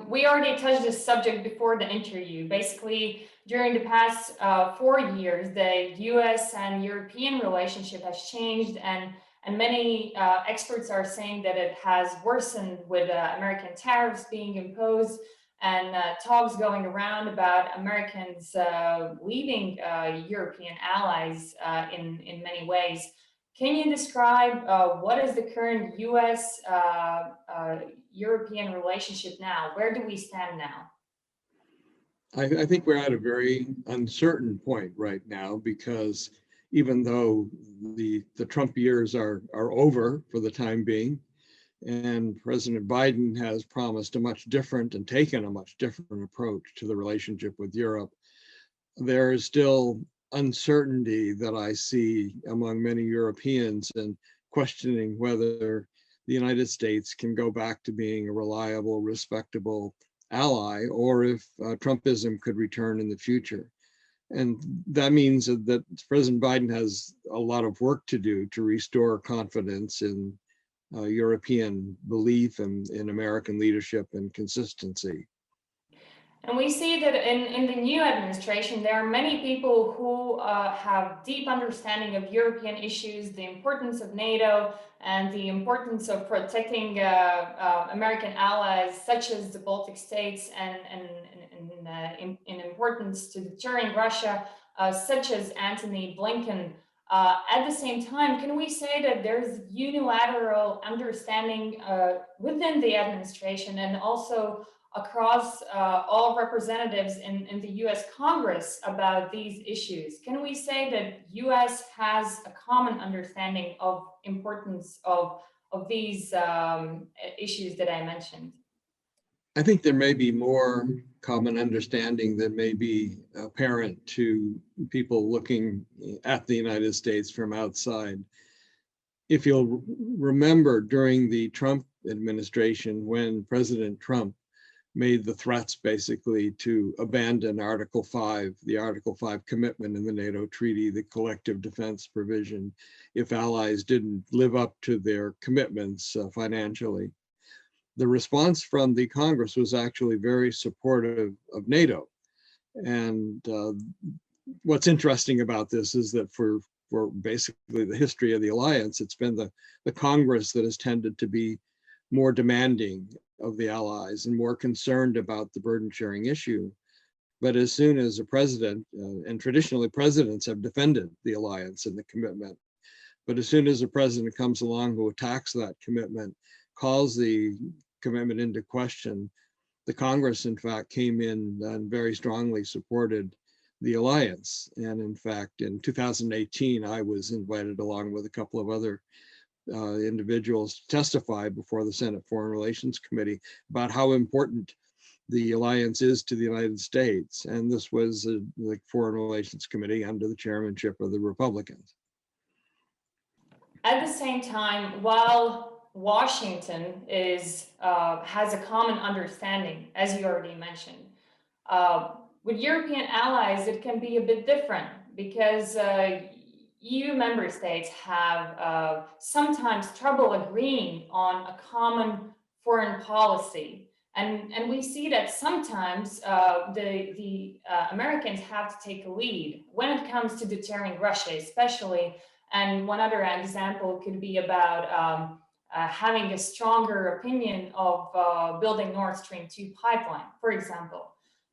We already touched this subject before the interview. Basically, during the past 4 years, the US and European relationship has changed, and many experts are saying that it has worsened with American tariffs being imposed and talks going around about Americans leaving European allies in many ways. Can you describe what is the current US European relationship now? Where do we stand now? I think we're at a very uncertain point right now, because even though the Trump years are over for the time being, and President Biden has promised a much different and taken a much different approach to the relationship with Europe, there is still uncertainty that I see among many Europeans, and questioning whether the United States can go back to being a reliable, respectable ally, or if Trumpism could return in the future. And that means that President Biden has a lot of work to do to restore confidence in European belief and in American leadership and consistency. And we see that in the new administration, there are many people who have deep understanding of European issues, the importance of NATO, and the importance of protecting American allies, such as the Baltic states, and in importance to deterring Russia, such as Antony Blinken. At the same time, can we say that there's unilateral understanding within the administration and also across all representatives in the US Congress about these issues? Can we say that US has a common understanding of importance of these issues that I mentioned? I think there may be more common understanding that may be apparent to people looking at the United States from outside. If you'll remember, during the Trump administration, when President Trump made the threats basically to abandon Article 5, the Article 5 commitment in the NATO treaty, the collective defense provision, if allies didn't live up to their commitments financially. The response from the Congress was actually very supportive of NATO. And what's interesting about this is that for basically the history of the alliance, it's been the Congress that has tended to be more demanding of the allies and more concerned about the burden sharing issue. But as soon as a president, and traditionally presidents have defended the alliance and the commitment, but as soon as a president comes along who attacks that commitment, calls the commitment into question, the Congress in fact came in and very strongly supported the alliance. And in fact, in 2018, I was invited along with a couple of other individuals to testify before the Senate Foreign Relations Committee about how important the alliance is to the United States. And this was the Foreign Relations Committee under the chairmanship of the Republicans. At the same time, while Washington has a common understanding, as you already mentioned, with European allies, it can be a bit different, because EU member states have sometimes trouble agreeing on a common foreign policy. And we see that sometimes the Americans have to take a lead when it comes to deterring Russia, especially. And one other example could be about having a stronger opinion of building Nord Stream 2 pipeline, for example.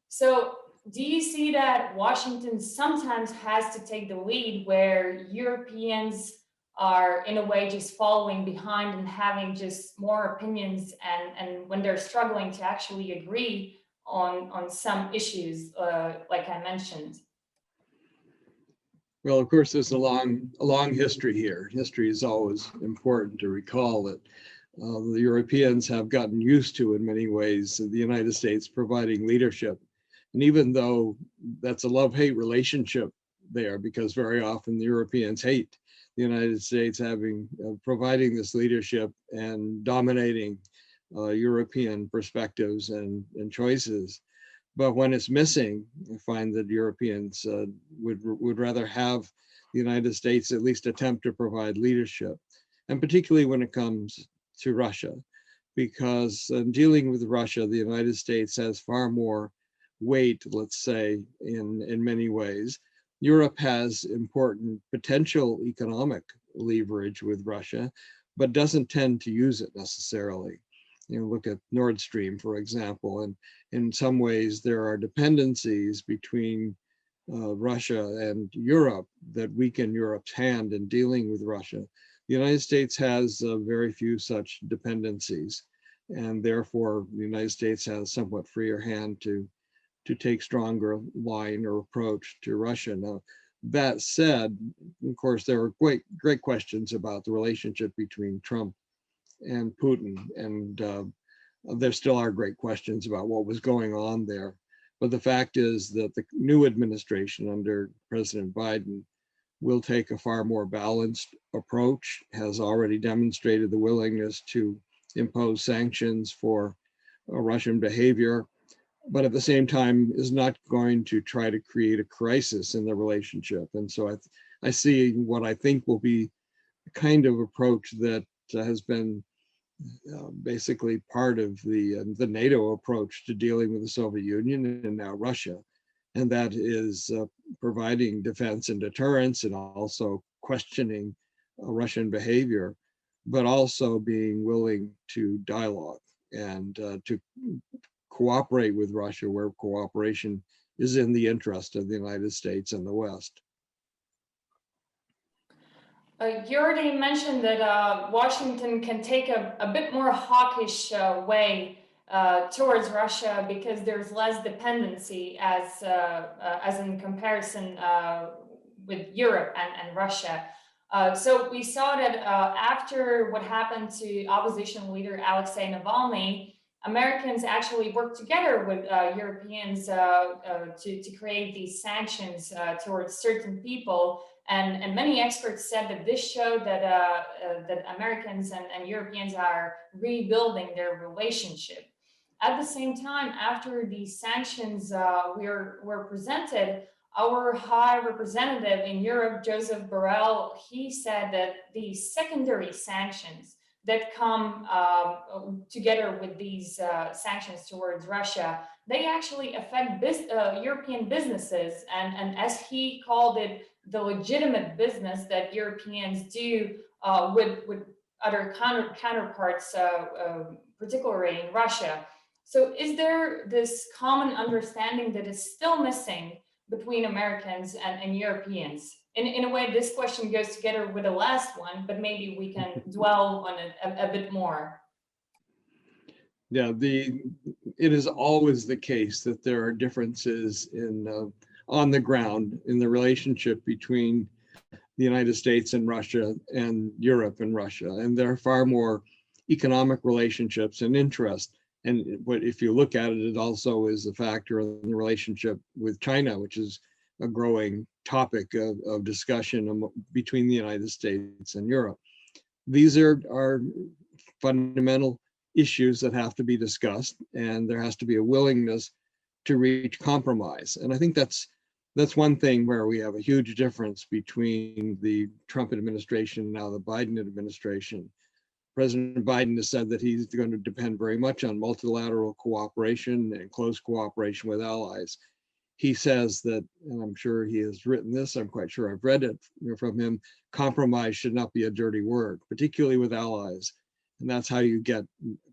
So do you see that Washington sometimes has to take the lead, where Europeans are in a way just following behind and having just more opinions, and when they're struggling to actually agree on some issues, like I mentioned? Well, of course, there's a long history here. History is always important to recall that the Europeans have gotten used to, in many ways, the United States providing leadership. And even though that's a love-hate relationship there, because very often the Europeans hate the United States having providing this leadership and dominating European perspectives and choices. But when it's missing, I find that Europeans would rather have the United States at least attempt to provide leadership, and particularly when it comes to Russia. because in dealing with Russia, the United States has far more weight, let's say, in many ways. Europe has important potential economic leverage with Russia, but doesn't tend to use it necessarily. Look at Nord Stream, for example, and in some ways there are dependencies between Russia and Europe that weaken Europe's hand in dealing with Russia. The United States has very few such dependencies, and therefore the United States has a somewhat freer hand to take stronger line or approach to Russia. Now, that said, of course, there are great questions about the relationship between Trump and Putin, and there still are great questions about what was going on there. But the fact is that the new administration under President Biden will take a far more balanced approach, has already demonstrated the willingness to impose sanctions for Russian behavior, but at the same time is not going to try to create a crisis in the relationship. And so I see what I think will be a kind of approach that has been basically part of the NATO approach to dealing with the Soviet Union and now Russia. And that is providing defense and deterrence and also questioning Russian behavior, but also being willing to dialogue and to cooperate with Russia where cooperation is in the interest of the United States and the West. You already mentioned that Washington can take a bit more hawkish way towards Russia because there's less dependency as in comparison with Europe and Russia. So we saw that after what happened to opposition leader Alexei Navalny, Americans actually worked together with Europeans to create these sanctions towards certain people. And many experts said that this showed that that Americans and Europeans are rebuilding their relationship. At the same time, after these sanctions were presented, our High Representative in Europe, Joseph Borrell, he said that the secondary sanctions that come together with these sanctions towards Russia, they actually affect European businesses, and as he called it, the legitimate business that Europeans do with other counterparts, particularly in Russia. So is there this common understanding that is still missing between Americans and Europeans? In a way, this question goes together with the last one, but maybe we can dwell on it a bit more. Yeah, it is always the case that there are differences in on the ground in the relationship between the United States and Russia and Europe and Russia, and there are far more economic relationships and interest. And what if you look at it, it also is a factor in the relationship with China, which is a growing topic of discussion between the United States and Europe. These are fundamental issues that have to be discussed, and there has to be a willingness to reach compromise. And I think that's one thing where we have a huge difference between the Trump administration and now the Biden administration. President Biden has said that he's going to depend very much on multilateral cooperation and close cooperation with allies. He says that, and I'm sure he has written this, I'm quite sure I've read it from him, compromise should not be a dirty word, particularly with allies. And that's how you get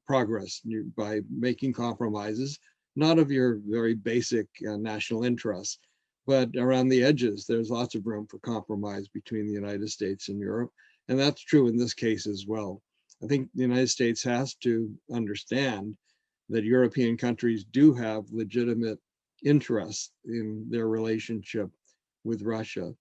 progress, by making compromises, not of your very basic national interests, but around the edges. There's lots of room for compromise between the United States and Europe. And that's true in this case as well. I think the United States has to understand that European countries do have legitimate interests in their relationship with Russia.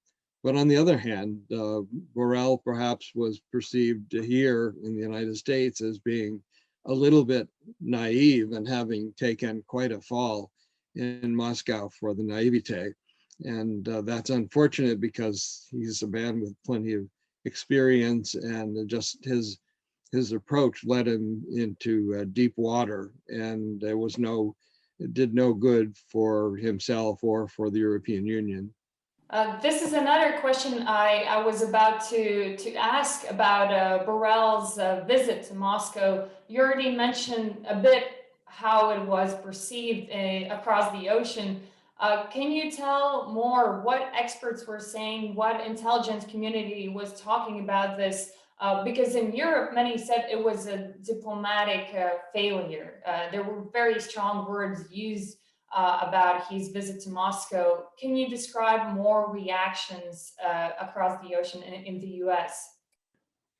But on the other hand, Borrell perhaps was perceived here in the United States as being a little bit naive and having taken quite a fall in Moscow for the naivete. And that's unfortunate because he's a man with plenty of experience, and just his approach led him into deep water, and there was it did no good for himself or for the European Union. This is another question I was about to ask about Borrell's visit to Moscow. You already mentioned a bit how it was perceived across the ocean. Can you tell more what experts were saying, what intelligence community was talking about this? Because in Europe, many said it was a diplomatic failure. There were very strong words used about his visit to Moscow. Can you describe more reactions across the ocean in the US?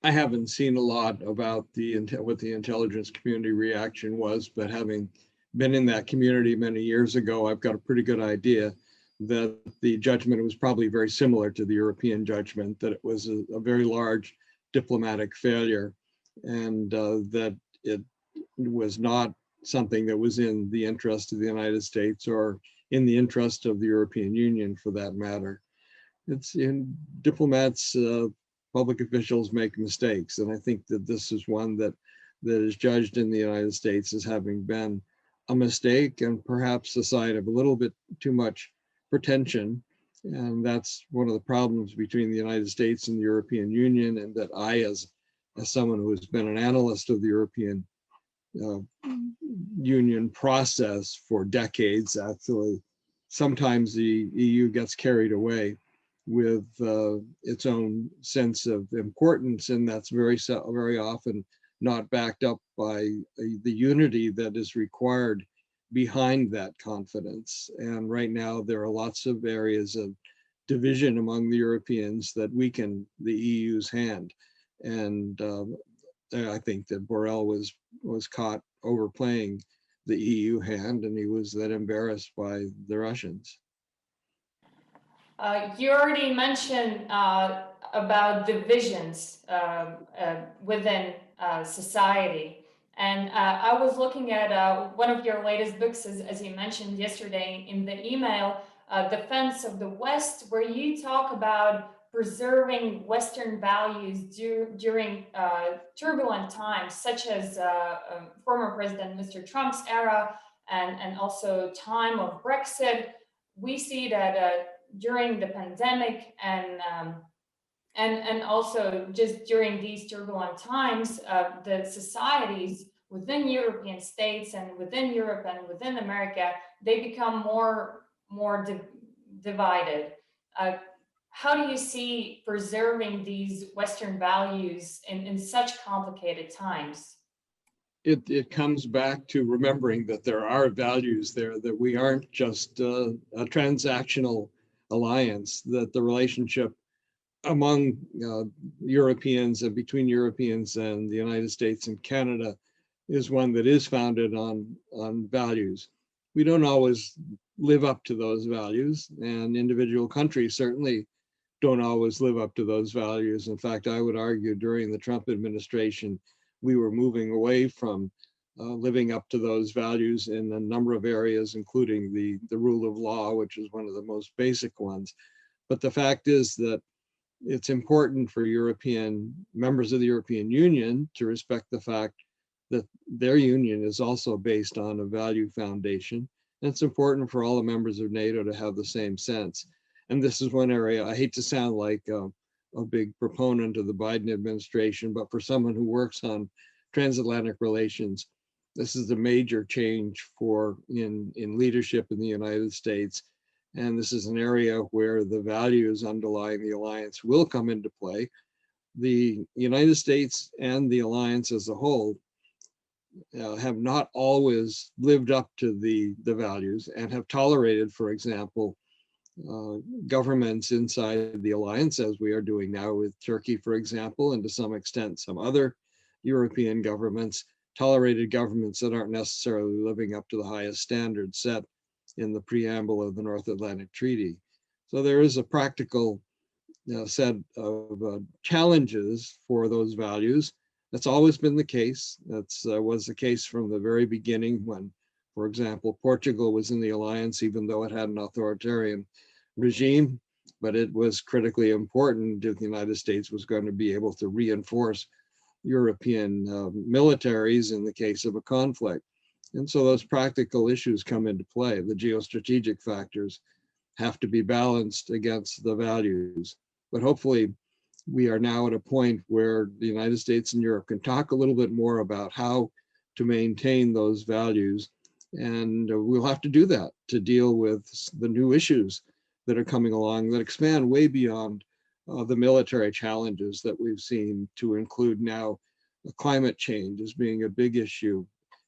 I haven't seen a lot about what the intelligence community reaction was, but having been in that community many years ago, I've got a pretty good idea that the judgment was probably very similar to the European judgment, that it was a very large diplomatic failure, and that it was not something that was in the interest of the United States or in the interest of the European Union for that matter. It's in diplomats, public officials make mistakes. And I think that this is one that is judged in the United States as having been a mistake and perhaps a sign of a little bit too much pretension. And that's one of the problems between the United States and the European Union, and that I, as someone who has been an analyst of the European Union process for decades, actually, sometimes the EU gets carried away with its own sense of importance, and that's very often not backed up by the unity that is required behind that confidence. And right now, there are lots of areas of division among the Europeans that weaken the EU's hand. And I think that Borrell was caught overplaying the EU hand, and he was then embarrassed by the Russians. You already mentioned about divisions within society. And I was looking at one of your latest books, as you mentioned yesterday in the email, Defense of the West, where you talk about preserving Western values during turbulent times, such as former President Mr. Trump's era, and also time of Brexit. We see that during the pandemic and also just during these turbulent times, the societies within European states and within Europe and within America, they become more divided. How do you see preserving these Western values in such complicated times? It comes back to remembering that there are values there, that we aren't just a transactional alliance, that the relationship among Europeans and between Europeans and the United States and Canada is one that is founded on values. We don't always live up to those values, and individual countries certainly don't always live up to those values. In fact, I would argue during the Trump administration, we were moving away from living up to those values in a number of areas, including the rule of law, which is one of the most basic ones. But the fact is that it's important for European members of the European Union to respect the fact that their union is also based on a value foundation. And it's important for all the members of NATO to have the same sense. And this is one area, I hate to sound like a big proponent of the Biden administration, but for someone who works on transatlantic relations, this is a major change in leadership in the United States. And this is an area where the values underlying the alliance will come into play. The United States and the alliance as a whole have not always lived up to the values and have tolerated, for example, governments inside the alliance, as we are doing now with Turkey, for example, and to some extent some other European governments, tolerated governments that aren't necessarily living up to the highest standards set in the preamble of the North Atlantic Treaty. So there is a practical set of challenges for those values. That's always been the case. That was the case from the very beginning when, for example, Portugal was in the alliance, even though it had an authoritarian regime, but it was critically important if the United States was going to be able to reinforce European militaries in the case of a conflict. And so those practical issues come into play, the geostrategic factors. have to be balanced against the values. But hopefully we are now at a point where the United States and Europe can talk a little bit more about how to maintain those values. And we'll have to do that to deal with the new issues that are coming along that expand way beyond the military challenges that we've seen, to include now climate change as being a big issue,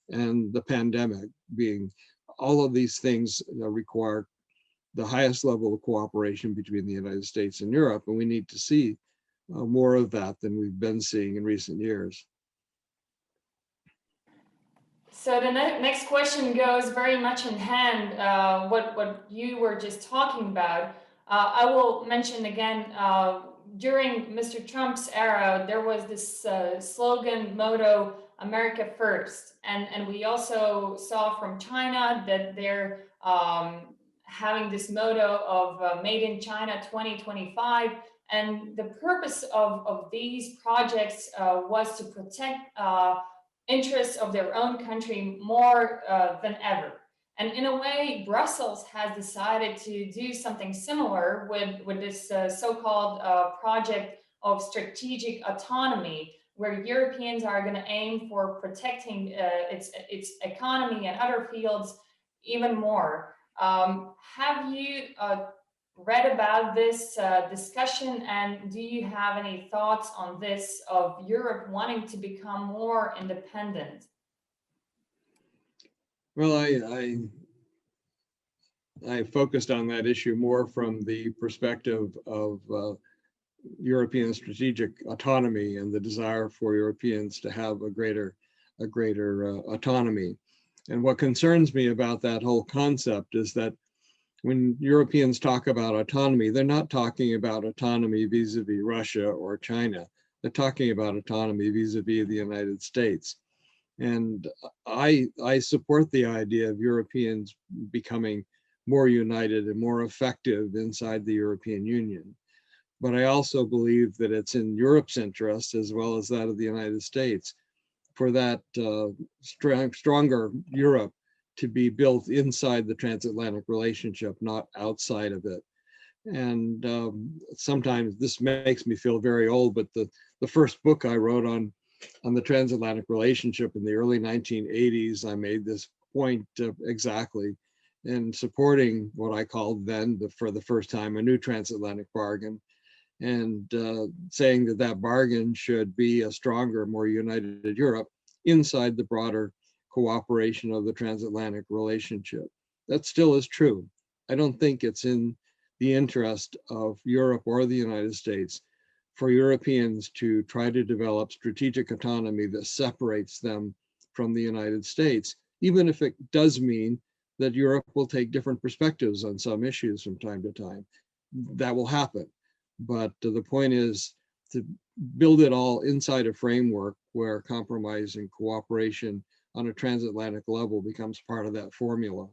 and the pandemic being, all of these things require the highest level of cooperation between the United States and Europe, and we need to see more of that than we've been seeing in recent years. So the next question goes very much in hand, what you were just talking about. I will mention again, during Mr. Trump's era, there was this slogan, motto, America First. And we also saw from China that they're having this motto of Made in China 2025. And the purpose of these projects was to protect interests of their own country more than ever. And in a way, Brussels has decided to do something similar with this so-called project of strategic autonomy, where Europeans are going to aim for protecting its economy and other fields even more. Have you read about this discussion, and do you have any thoughts on this, of Europe wanting to become more independent? Well, I focused on that issue more from the perspective of European strategic autonomy and the desire for Europeans to have a greater autonomy. And what concerns me about that whole concept is that when Europeans talk about autonomy, they're not talking about autonomy vis-a-vis Russia or China. They're talking about autonomy vis-a-vis the United States. And I support the idea of Europeans becoming more united and more effective inside the European Union. But I also believe that it's in Europe's interest, as well as that of the United States, for that stronger Europe to be built inside the transatlantic relationship, not outside of it. And sometimes this makes me feel very old, but the first book I wrote on the transatlantic relationship in the early 1980s, I made this point exactly in supporting what I called then, for the first time, a new transatlantic bargain, and saying that that bargain should be a stronger, more united Europe inside the broader cooperation of the transatlantic relationship. That still is true. I don't think it's in the interest of Europe or the United States for Europeans to try to develop strategic autonomy that separates them from the United States, even if it does mean that Europe will take different perspectives on some issues from time to time. That will happen. But the point is to build it all inside a framework where compromise and cooperation on a transatlantic level becomes part of that formula.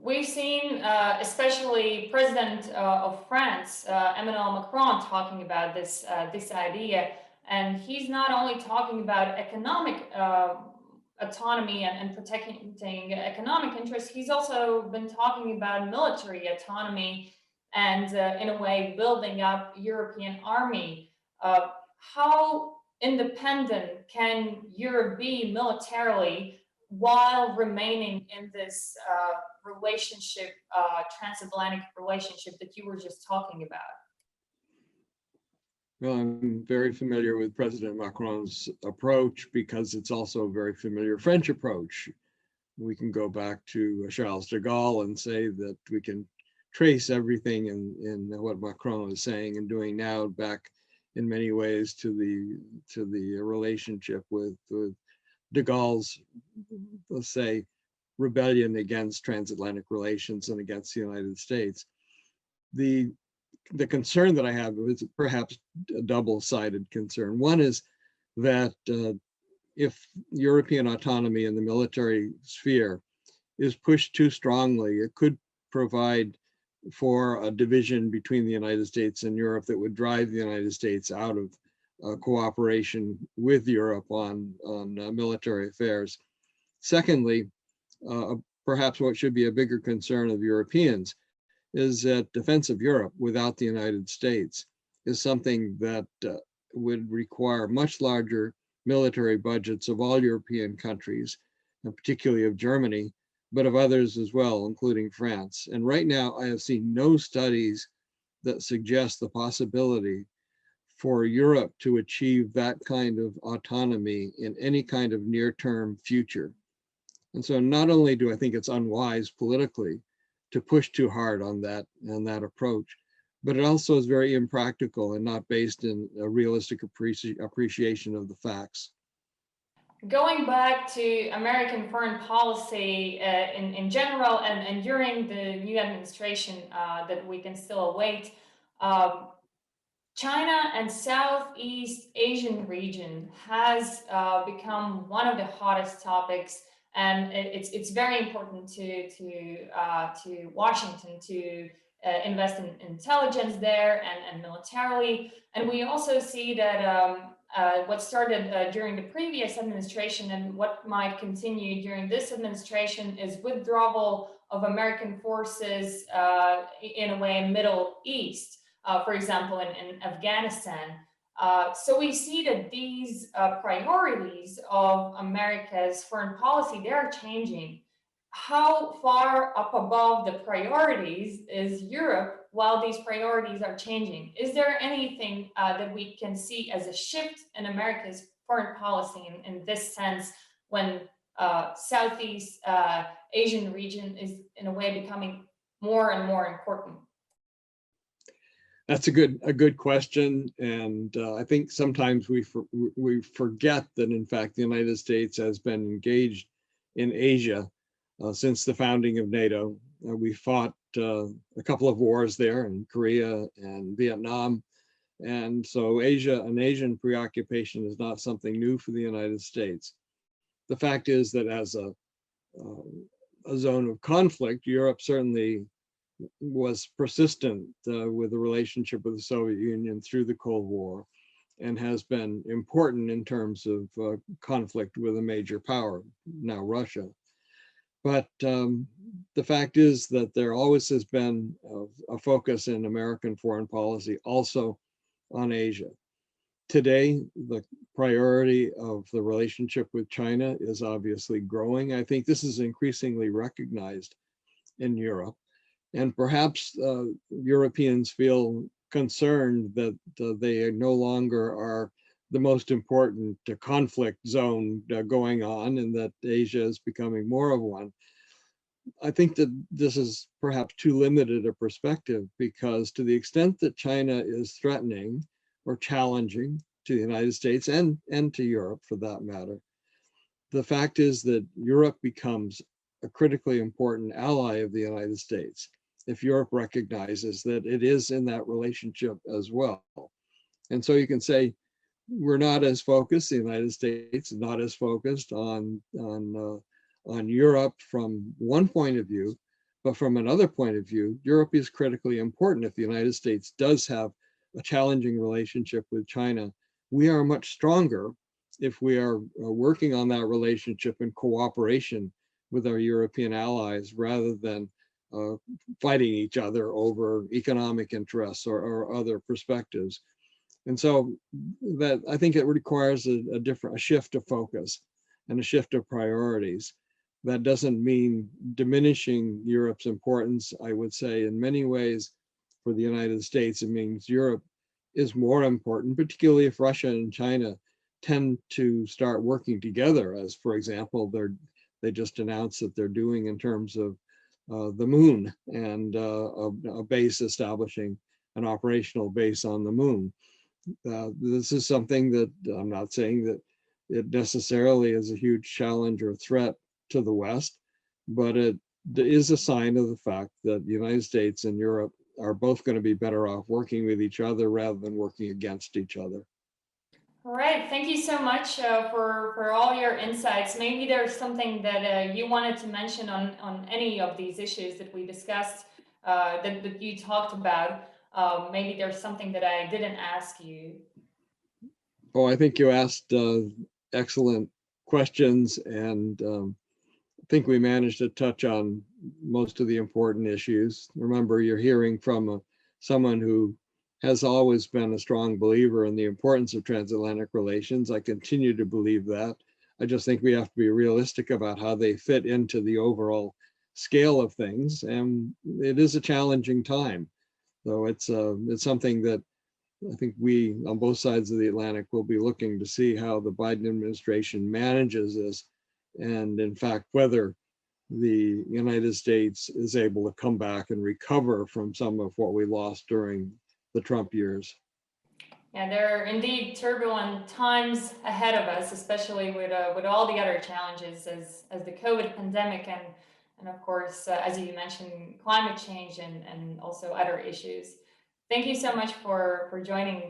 We've seen, especially President of France, Emmanuel Macron, talking about this idea, and he's not only talking about economic autonomy and protecting economic interests, he's also been talking about military autonomy and, in a way, building up European army. How independent can Europe be militarily while remaining in this relationship, transatlantic relationship that you were just talking about? Well, I'm very familiar with President Macron's approach because it's also a very familiar French approach. We can go back to Charles de Gaulle and say that we can trace everything in what Macron is saying and doing now back in many ways to the relationship with de Gaulle's, let's say, rebellion against transatlantic relations and against the United States. The concern that I have is perhaps a double-sided concern. One is that if European autonomy in the military sphere is pushed too strongly, it could provide for a division between the United States and Europe that would drive the United States out of cooperation with Europe on military affairs. Secondly, perhaps what should be a bigger concern of Europeans is that defense of Europe without the United States is something that would require much larger military budgets of all European countries, and particularly of Germany, but of others as well, including France. And right now, I have seen no studies that suggest the possibility for Europe to achieve that kind of autonomy in any kind of near-term future. And so not only do I think it's unwise politically to push too hard on that approach, but it also is very impractical and not based in a realistic appreciation of the facts. Going back to American foreign policy in general and during the new administration that we can still await, China and Southeast Asian region has become one of the hottest topics, and it's very important to Washington to invest in intelligence there and militarily. And we also see that what started during the previous administration and what might continue during this administration is withdrawal of American forces in a way Middle East. For example, in Afghanistan. So we see that these priorities of America's foreign policy, they're changing. How far up above the priorities is Europe while these priorities are changing? Is there anything that we can see as a shift in America's foreign policy in this sense when Southeast Asian region is in a way becoming more and more important? That's a good question, and I think sometimes we forget that in fact the United States has been engaged in Asia since the founding of NATO. We fought a couple of wars there in Korea and Vietnam, and so an Asian preoccupation is not something new for the United States. The fact is that as a zone of conflict, Europe certainly was persistent with the relationship with the Soviet Union through the Cold War, and has been important in terms of conflict with a major power, now Russia. But the fact is that there always has been a focus in American foreign policy also on Asia. Today, the priority of the relationship with China is obviously growing. I think this is increasingly recognized in Europe. And perhaps Europeans feel concerned that they no longer are the most important conflict zone going on, and that Asia is becoming more of one. I think that this is perhaps too limited a perspective, because to the extent that China is threatening or challenging to the United States and to Europe for that matter, the fact is that Europe becomes a critically important ally of the United States if Europe recognizes that it is in that relationship as well. And so you can say we're not as focused, the United States is not as focused on Europe from one point of view, but from another point of view, Europe is critically important. If the United States does have a challenging relationship with China, we are much stronger if we are working on that relationship in cooperation with our European allies, rather than fighting each other over economic interests or other perspectives. And so that I think it requires a shift of focus and a shift of priorities. That doesn't mean diminishing Europe's importance. I would say in many ways for the United States, it means Europe is more important, particularly if Russia and China tend to start working together, as for example, they just announced that they're doing in terms of the moon, and a base establishing an operational base on the moon. This is something that I'm not saying that it necessarily is a huge challenge or threat to the West, but it is a sign of the fact that the United States and Europe are both going to be better off working with each other rather than working against each other. All right, thank you so much for all your insights. Maybe there's something that you wanted to mention on any of these issues that we discussed, that you talked about. Maybe there's something that I didn't ask you. Oh, I think you asked excellent questions, and I think we managed to touch on most of the important issues. Remember, you're hearing from someone who has always been a strong believer in the importance of transatlantic relations. I continue to believe that. I just think we have to be realistic about how they fit into the overall scale of things. And it is a challenging time. So it's something that I think we on both sides of the Atlantic will be looking to see how the Biden administration manages this. And in fact, whether the United States is able to come back and recover from some of what we lost during the Trump years. Yeah, there are indeed turbulent times ahead of us, especially with all the other challenges as the COVID pandemic and of course, as you mentioned, climate change and also other issues. Thank you so much for joining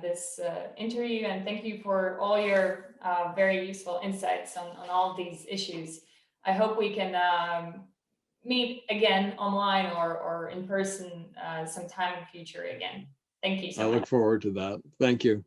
this interview, and thank you for all your very useful insights on all of these issues. I hope we can meet again online or in person sometime in the future again. Thank you so much. I look forward to that. Thank you.